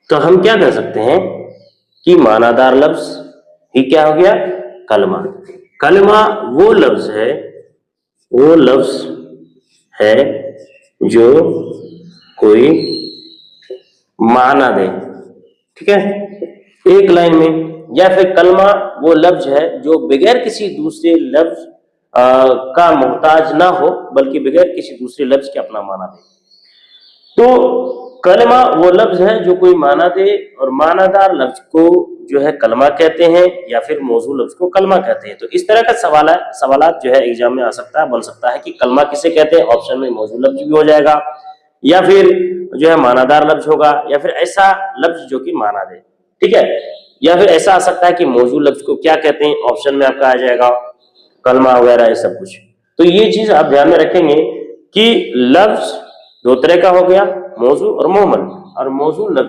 تو ہم کیا کہہ سکتے ہیں کہ معنی دار لفظ ہی کیا ہو گیا؟ کلمہ۔ کلمہ وہ لفظ ہے جو کوئی معنی دے، ٹھیک ہے، ایک لائن میں، یا پھر کلمہ وہ لفظ ہے جو بغیر کسی دوسرے لفظ کا محتاج نہ ہو، بلکہ بغیر کسی دوسرے لفظ کے اپنا معنی دے۔ تو کلمہ وہ لفظ ہے جو کوئی معنی دے، اور معنی دار لفظ کو جو ہے کلمہ کہتے ہیں، یا پھر موضوع لفظ کو کلمہ کہتے ہیں۔ تو اس طرح کا سوالات جو ہے ایگزام میں آ سکتا ہے، بن سکتا ہے کہ کلمہ کسے کہتے ہیں، آپشن میں موضوع لفظ بھی ہو جائے گا، یا پھر جو ہے معنی دار لفظ ہوگا، یا پھر ایسا لفظ جو کہ معنی دے، ٹھیک ہے، یا پھر ایسا آ سکتا ہے کہ موضوع لفظ کو کیا کہتے ہیں، آپشن میں آپ کا آ جائے گا کلمہ وغیرہ، یہ سب کچھ۔ تو یہ چیز آپ دھیان میں رکھیں گے کہ لفظ دو طرح کا ہو گیا، موضوع اور مہمل، اور موضوع لفظ